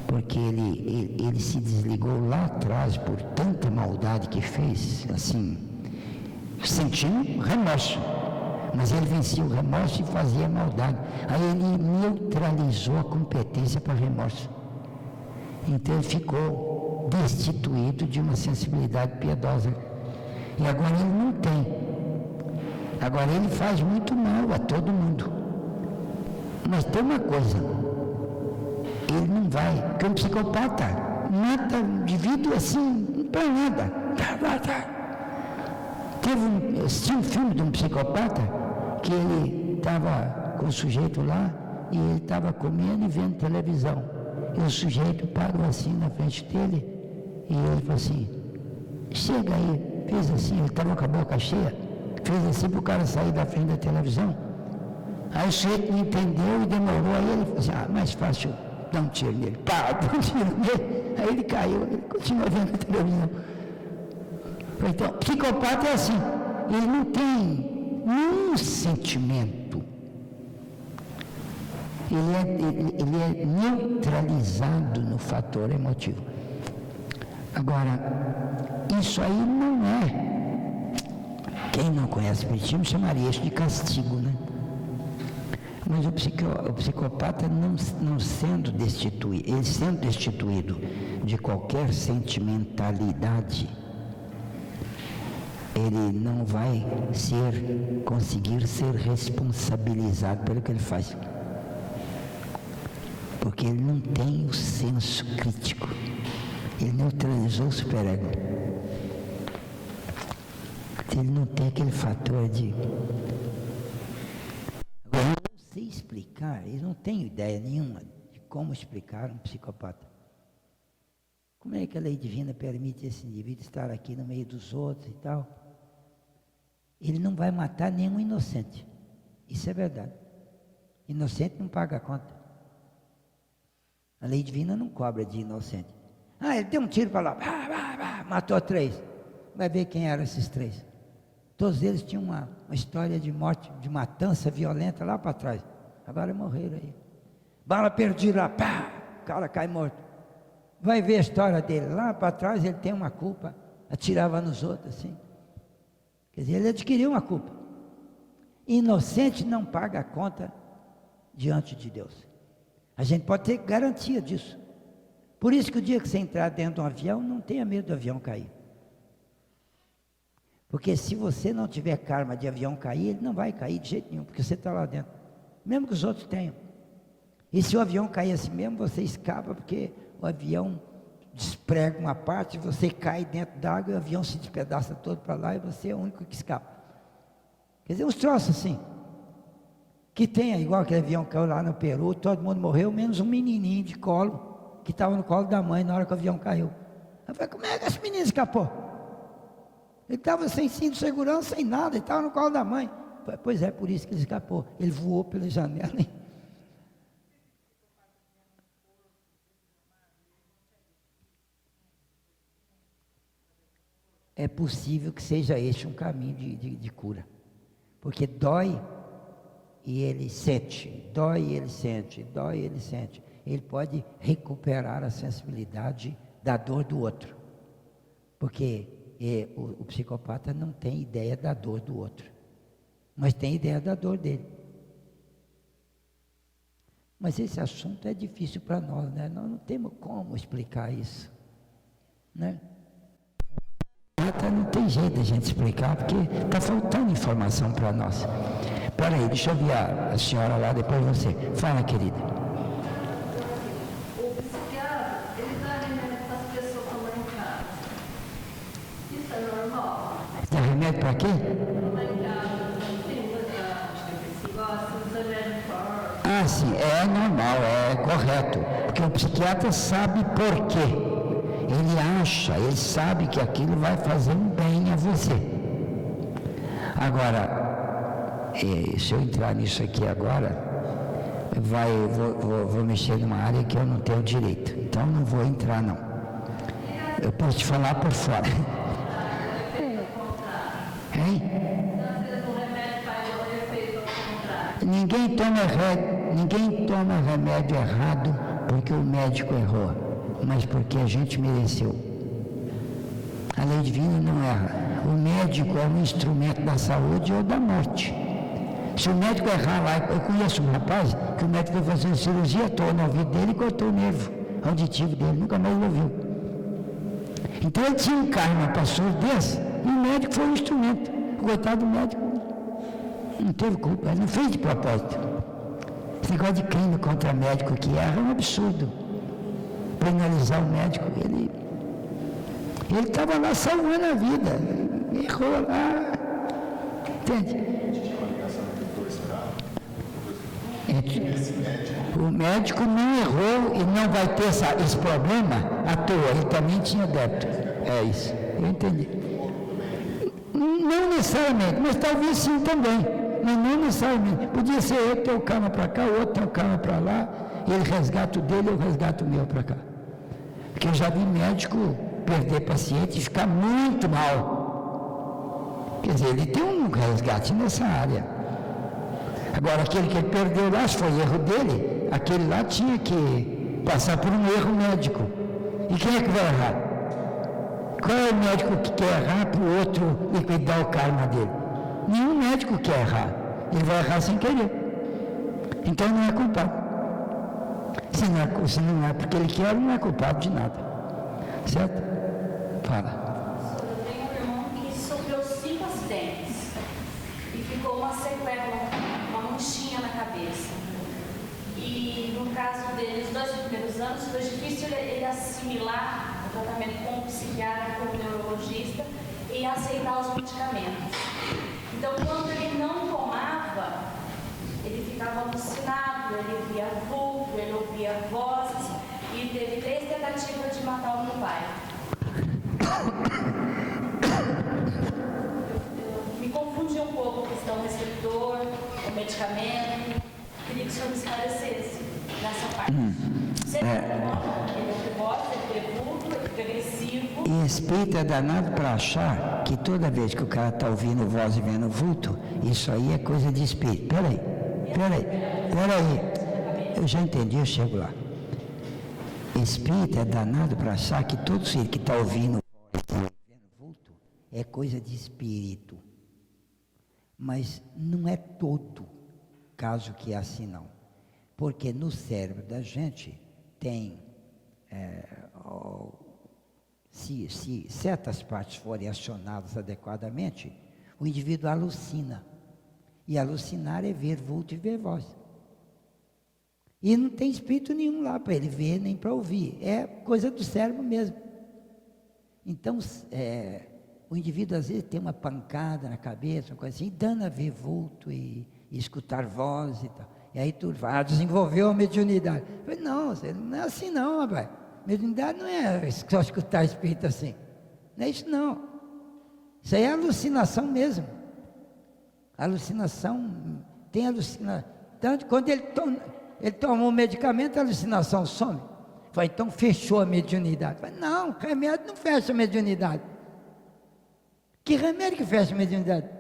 porque ele se desligou lá atrás por tanta maldade que fez, assim, sentindo remorso, mas ele vencia o remorso e fazia maldade. Aí ele neutralizou a competência para remorso. Então ele ficou destituído de uma sensibilidade piedosa. E agora ele não tem. Agora ele faz muito mal a todo mundo. Mas tem uma coisa, ele não vai, porque um psicopata mata o indivíduo assim, para nada. Assisti um filme de um psicopata, que ele estava com o sujeito lá, e ele estava comendo e vendo televisão. E o sujeito parou assim na frente dele, e ele falou assim, chega aí, fez assim, ele estava com a boca cheia, fez assim para o cara sair da frente da televisão. Aí o sujeito não entendeu e demorou, aí ele falou assim, mais fácil dar um tiro nele. Pá, dá um tiro nele. Aí ele caiu, ele continuou vendo a televisão. Então, psicopata é assim, ele não tem nenhum sentimento. Ele é neutralizado no fator emotivo. Agora, isso aí não é. Quem não conhece o espiritismo chamaria isso de castigo, né? Mas o psicopata não sendo destituído, ele sendo destituído de qualquer sentimentalidade, ele não vai conseguir ser responsabilizado pelo que ele faz. Porque ele não tem o senso crítico. Ele neutralizou o superego. Ele não tem aquele fator de... Agora, eu não sei explicar, eu não tenho ideia nenhuma de como explicar um psicopata. Como é que a lei divina permite esse indivíduo estar aqui no meio dos outros e tal? Ele não vai matar nenhum inocente. Isso é verdade. Inocente não paga a conta. A lei divina não cobra de inocente. Ele deu um tiro para lá, matou 3. Vai ver quem eram esses 3. Todos eles tinham uma história de morte, de matança violenta lá para trás. Agora morreram aí. Bala perdida lá, o cara cai morto. Vai ver a história dele. Lá para trás ele tem uma culpa, atirava nos outros assim. Quer dizer, ele adquiriu uma culpa. Inocente não paga a conta diante de Deus. A gente pode ter garantia disso. Por isso que o dia que você entrar dentro de um avião, não tenha medo do avião cair. Porque se você não tiver karma de avião cair, ele não vai cair de jeito nenhum, porque você está lá dentro. Mesmo que os outros tenham. E se o avião cair assim mesmo, você escapa, porque o avião desprega uma parte, você cai dentro d'água, e o avião se despedaça todo para lá, e você é o único que escapa. Quer dizer, uns troços assim. Que tenha, igual aquele avião que caiu lá no Peru, todo mundo morreu, menos um menininho de colo, que estava no colo da mãe na hora que o avião caiu. Eu falei, como é que esse menino escapou? Ele estava sem cinto de segurança, sem nada, ele estava no colo da mãe. Eu falei, pois é, por isso que ele escapou. Ele voou pela janela. É possível que seja este um caminho de cura. Porque dói e ele sente, dói e ele sente, dói e ele sente. Ele pode recuperar a sensibilidade da dor do outro. Porque o psicopata não tem ideia da dor do outro, mas tem ideia da dor dele. Mas esse assunto é difícil para nós, né? Nós não temos como explicar isso, né? Não tem jeito de a gente explicar, porque está faltando informação para nós. Espera aí, deixa eu ver a senhora lá, depois você. Fala, querida. O psiquiatra, ele dá remédio para as pessoas tomar em casa. Isso é normal? Dá remédio para quê? Tomar em casa, tem coisa que gosta, usa remédio forte. Sim, é normal, é correto. Porque o psiquiatra sabe por quê. Ele acha, ele sabe que aquilo vai fazer um bem a você. Agora, se eu entrar nisso aqui agora, vou mexer numa área que eu não tenho direito. Então não vou entrar não. Eu posso te falar por fora. Hein? Ninguém toma remédio errado porque o médico errou, mas porque a gente mereceu. A lei divina não erra. O médico é um instrumento da saúde ou da morte. Se o médico errar lá, eu conheço um rapaz que o médico foi fazer uma cirurgia, atuou no ouvido dele e cortou o nervo auditivo dele, nunca mais ouviu. Então ele tinha um karma para surdez e o médico foi um instrumento. O coitado do médico não teve culpa, ele não fez de propósito. Esse negócio de crime contra médico que erra é um absurdo. Penalizar o médico, ele estava lá salvando a vida, errou lá, entende? O médico não errou e não vai ter esse problema à toa, ele também tinha débito, é isso, eu entendi. Não necessariamente, mas talvez sim também, mas não necessariamente, podia ser eu ter o karma para cá, o outro tem o karma para lá, ele resgata o dele, eu resgato o meu para cá. Porque eu já vi médico perder paciente e ficar muito mal. Quer dizer, ele tem um resgate nessa área. Agora, aquele que ele perdeu lá, se foi erro dele, aquele lá tinha que passar por um erro médico. E quem é que vai errar? Qual é o médico que quer errar para o outro liquidar o karma dele? Nenhum médico quer errar. Ele vai errar sem querer. Então não é culpado. Se não é porque ele quer, não é culpado de nada. Certo? Fala. Eu tenho um irmão que sofreu 5 acidentes e ficou uma sequela, uma manchinha na cabeça. E no caso dele, os 2 primeiros anos, foi difícil ele assimilar o tratamento com o psiquiatra, com o neurologista e aceitar os medicamentos. Então, quando ele não tomava, ele ficava alucinado, ele via vulto, ele ouvia vozes e teve 3 tentativas de matar o meu pai. Me confunde um pouco a questão do receptor, o medicamento. Queria que o senhor me esclarecesse nessa parte. Você ele é nervoso, ele é vulto, ele é agressivo. E espírito é danado para achar que toda vez que o cara está ouvindo voz e vendo vulto, isso aí é coisa de espírito. Peraí. Eu já entendi, eu chego lá. Espírito é danado para achar que todo ser que está ouvindo voz e vendo vulto é coisa de espírito. Mas não é todo caso que é assim não. Porque no cérebro da gente tem, se certas partes forem acionadas adequadamente, o indivíduo alucina. E alucinar é ver vulto e ver voz. E não tem espírito nenhum lá para ele ver nem para ouvir. É coisa do cérebro mesmo. Então, o indivíduo às vezes tem uma pancada na cabeça, uma coisa assim, dana ver vulto e escutar voz e tal. E aí tu vai, desenvolveu a mediunidade. Eu falei, não, não é assim não, rapaz. Mediunidade não é só escutar espírito assim. Não é isso não. Isso aí é alucinação mesmo. Alucinação, tem alucinação. Tanto quando ele tomou o medicamento, a alucinação some. Falei, então fechou a mediunidade. Falei, não, remédio não fecha a mediunidade. Que remédio que fecha a mediunidade?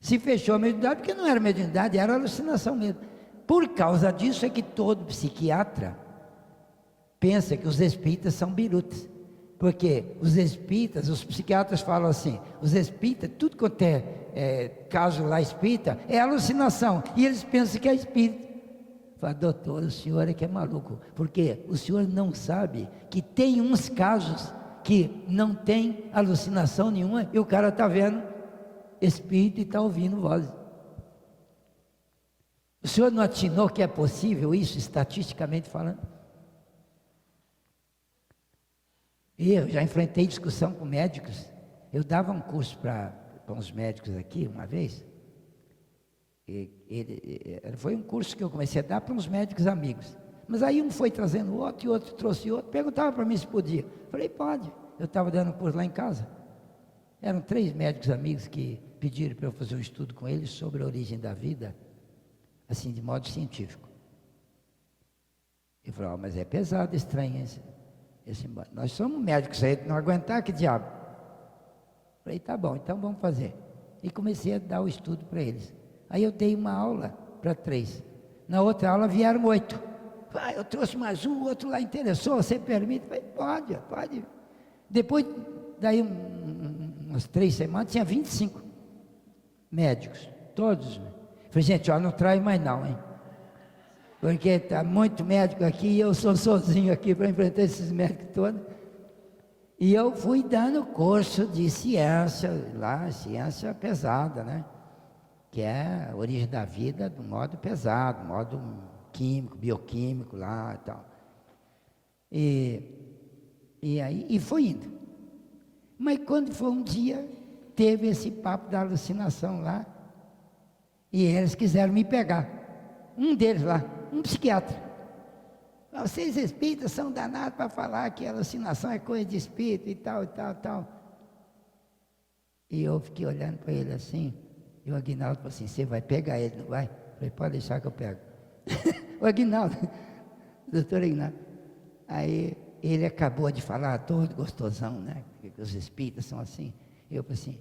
Se fechou a mediunidade, porque não era mediunidade, era alucinação mesmo. Por causa disso é que todo psiquiatra pensa que os espíritas são birutas. Porque os espíritas, os psiquiatras falam assim, os espíritas, tudo quanto é caso lá espírita, é alucinação. E eles pensam que é espírito. Fala, doutor, o senhor é que é maluco. Porque o senhor não sabe que tem uns casos que não tem alucinação nenhuma e o cara está vendo espírito e está ouvindo vozes. O senhor não atinou que é possível isso, estatisticamente falando? E eu já enfrentei discussão com médicos. Eu dava um curso para uns médicos aqui uma vez. Foi um curso que eu comecei a dar para uns médicos amigos. Mas aí um foi trazendo outro, e outro trouxe outro. Perguntava para mim se podia. Falei, pode. Eu estava dando um curso lá em casa. Eram 3 médicos amigos que pediram para eu fazer um estudo com eles sobre a origem da vida, assim, de modo científico. Eu falei, mas é pesado, estranho esse. Nós somos médicos, aí não aguentar, que diabo? Falei, tá bom, então vamos fazer. E comecei a dar o estudo para eles. Aí eu dei uma aula para 3. Na outra aula vieram 8. Eu trouxe mais um, o outro lá interessou, você permite? Falei, pode. Depois, daí umas 3 semanas, tinha 25 médicos, todos. Falei, gente, não traz mais não, hein? Porque está muito médico aqui e eu sou sozinho aqui para enfrentar esses médicos todos. E eu fui dando curso de ciência, lá, ciência pesada, né? Que é a origem da vida do modo pesado, modo químico, bioquímico lá e tal. E foi indo. Mas quando foi um dia, teve esse papo da alucinação lá, e eles quiseram me pegar. Um deles lá, um psiquiatra. Vocês espíritas são danados para falar que a alucinação é coisa de espírito e tal. E eu fiquei olhando para ele assim, e o Aguinaldo falou assim, você vai pegar ele, não vai? Eu falei, pode deixar que eu pego. O Aguinaldo, doutor Aguinaldo. Aí ele acabou de falar, todo gostosão, né? Que os espíritas são assim. Eu falei assim,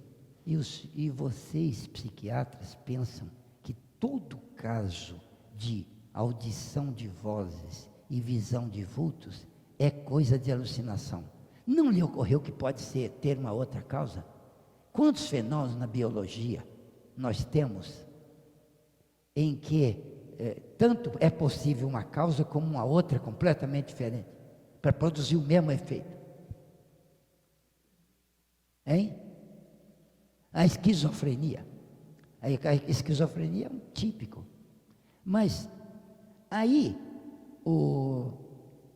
e vocês, psiquiatras, pensam que todo caso de audição de vozes e visão de vultos é coisa de alucinação? Não lhe ocorreu que pode ter uma outra causa? Quantos fenômenos na biologia nós temos em que tanto é possível uma causa como uma outra completamente diferente, para produzir o mesmo efeito? Hein? A esquizofrenia. A esquizofrenia é um típico. Mas aí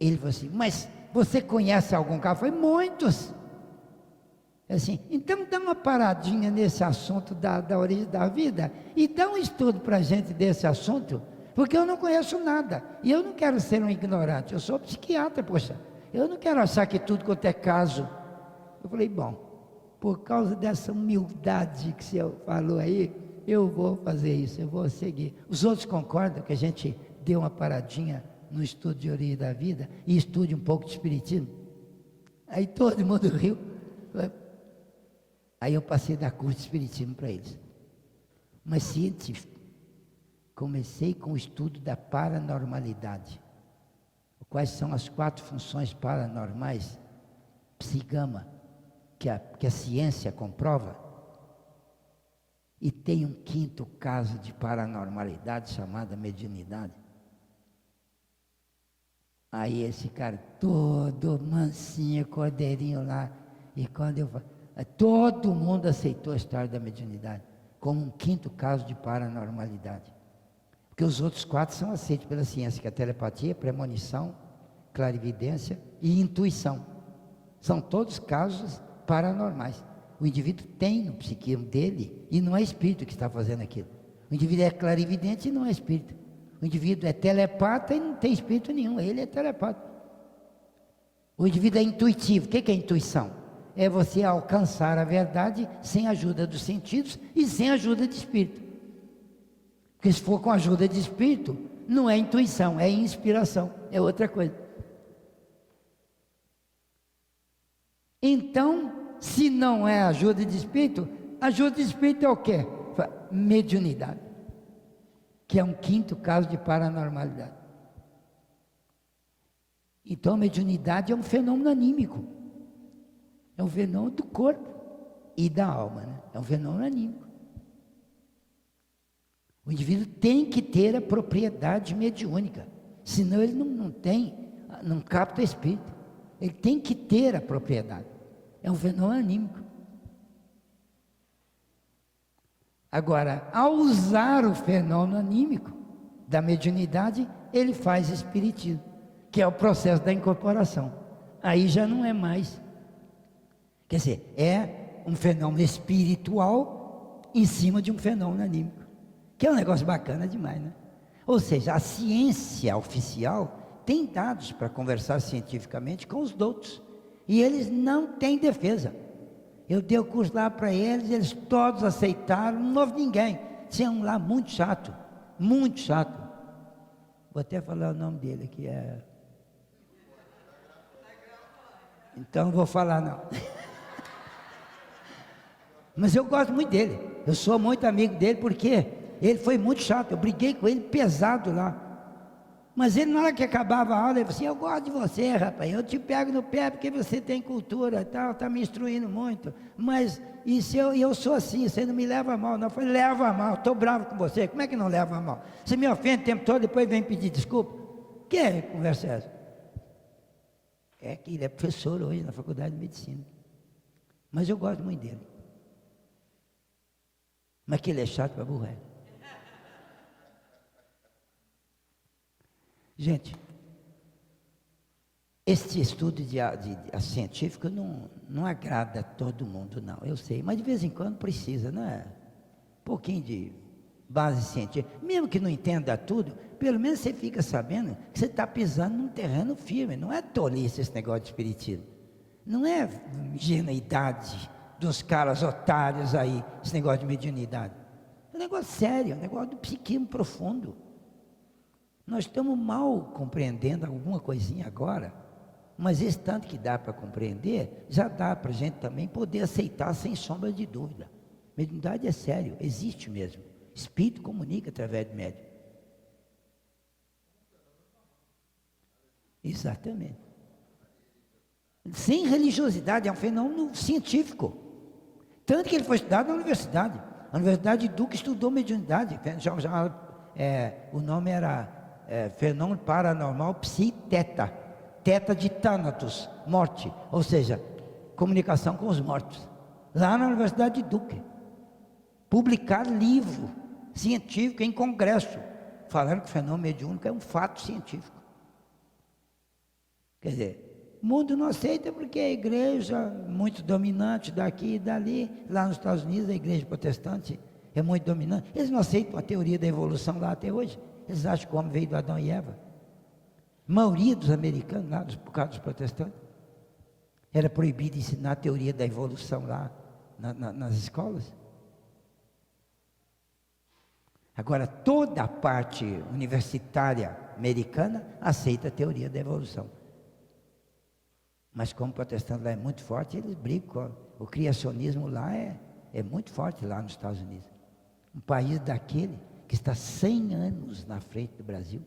ele falou assim, mas você conhece algum caso? Eu falei, muitos. Assim, então dá uma paradinha nesse assunto da origem da vida e dá um estudo para a gente desse assunto, porque eu não conheço nada e eu não quero ser um ignorante, eu sou psiquiatra, poxa, eu não quero achar que tudo quanto é caso. Eu falei, bom, por causa dessa humildade que você falou aí, eu vou fazer isso, eu vou seguir. Os outros concordam que a gente dê uma paradinha no estudo de origem da vida e estude um pouco de espiritismo? Aí todo mundo riu. Aí eu passei a dar curso de espiritismo para eles, mas científico. Comecei com o estudo da paranormalidade. Quais são as 4 funções paranormais, psigama, que a ciência comprova? E tem um 5º caso de paranormalidade chamada mediunidade. Aí esse cara todo mansinho, cordeirinho lá, e quando eu falei, todo mundo aceitou a história da mediunidade como um 5º caso de paranormalidade, porque os outros 4 são aceitos pela ciência, que é a telepatia, premonição, clarividência e intuição. São todos casos paranormais. O indivíduo tem no psiquismo dele, e não é espírito que está fazendo aquilo. O indivíduo é clarividente e não é espírito. O indivíduo é telepata e não tem espírito nenhum, ele é telepata. O indivíduo é intuitivo. O que é intuição? É você alcançar a verdade sem a ajuda dos sentidos e sem a ajuda de espírito. Porque se for com a ajuda de espírito, não é intuição, é inspiração, é outra coisa. Então, se não é ajuda de espírito é o quê? Mediunidade, que é um 5º caso de paranormalidade. Então, a mediunidade é um fenômeno anímico. É um fenômeno do corpo e da alma, né? É um fenômeno anímico. O indivíduo tem que ter a propriedade mediúnica, senão ele não capta espírito. Ele tem que ter a propriedade. É um fenômeno anímico. Agora, ao usar o fenômeno anímico da mediunidade, ele faz espiritismo, que é o processo da incorporação. Aí já não é mais. Quer dizer, é um fenômeno espiritual em cima de um fenômeno anímico, que é um negócio bacana demais, né? Ou seja, a ciência oficial tem dados para conversar cientificamente com os doutos, e eles não têm defesa. Eu dei o curso lá para eles, eles todos aceitaram, não houve ninguém. Tinha um lá muito chato, muito chato. Vou até falar o nome dele, que é... Então não vou falar não. Mas eu gosto muito dele, eu sou muito amigo dele, porque ele foi muito chato, eu briguei com ele pesado lá. Mas ele, na hora que acabava a aula, ele falou assim, eu gosto de você, rapaz, eu te pego no pé porque você tem cultura e tal, está me instruindo muito, mas eu sou assim, você não me leva a mal. Não, eu falei, leva a mal, estou bravo com você, como é que não leva a mal? Você me ofende o tempo todo, depois vem pedir desculpa? Que conversa é essa? É que ele é professor hoje na faculdade de medicina, mas eu gosto muito dele. Mas que ele é chato para burro. Gente, este estudo científico não agrada a todo mundo, não, eu sei, mas de vez em quando precisa, não é? Um pouquinho de base científica, mesmo que não entenda tudo, pelo menos você fica sabendo que você está pisando num terreno firme, não é tolice esse negócio de espiritismo, não é ingenuidade dos caras otários aí, esse negócio de mediunidade. É um negócio sério, é um negócio do psiquismo profundo. Nós estamos mal compreendendo alguma coisinha agora, Mas esse tanto que dá para compreender, já dá para a gente também poder aceitar sem sombra de dúvida. Mediunidade é sério, existe mesmo. Espírito comunica através de médium. Exatamente. Sem religiosidade, é um fenômeno científico. Tanto que ele foi estudado na universidade. A Universidade de Duke estudou mediunidade. O nome era fenômeno paranormal psi-teta. Teta de Thanatos, morte. Ou seja, comunicação com os mortos. Lá na Universidade de Duke. Publicar livro científico em congresso, falando que o fenômeno mediúnico é um fato científico. Quer dizer, o mundo não aceita porque a igreja, muito dominante daqui e dali, lá nos Estados Unidos, a igreja protestante é muito dominante. Eles não aceitam a teoria da evolução lá até hoje. Eles acham que o homem veio do Adão e Eva. A maioria dos americanos, lá, por causa dos protestantes, era proibido ensinar a teoria da evolução lá nas escolas. Agora, toda a parte universitária americana aceita a teoria da evolução. Mas como o protestante lá é muito forte, eles brigam. O criacionismo lá é muito forte lá nos Estados Unidos. Um país daquele que está 100 anos na frente do Brasil.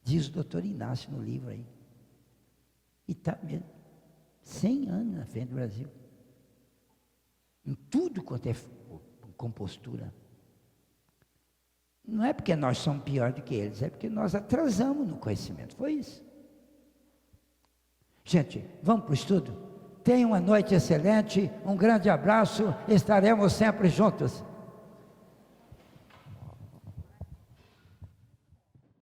Diz o doutor Inácio no livro aí. E está mesmo. 100 anos na frente do Brasil. Em tudo quanto é compostura. Não é porque nós somos pior do que eles, é porque nós atrasamos no conhecimento. Foi isso. Gente, vamos para o estudo? Tenham uma noite excelente, um grande abraço, estaremos sempre juntos.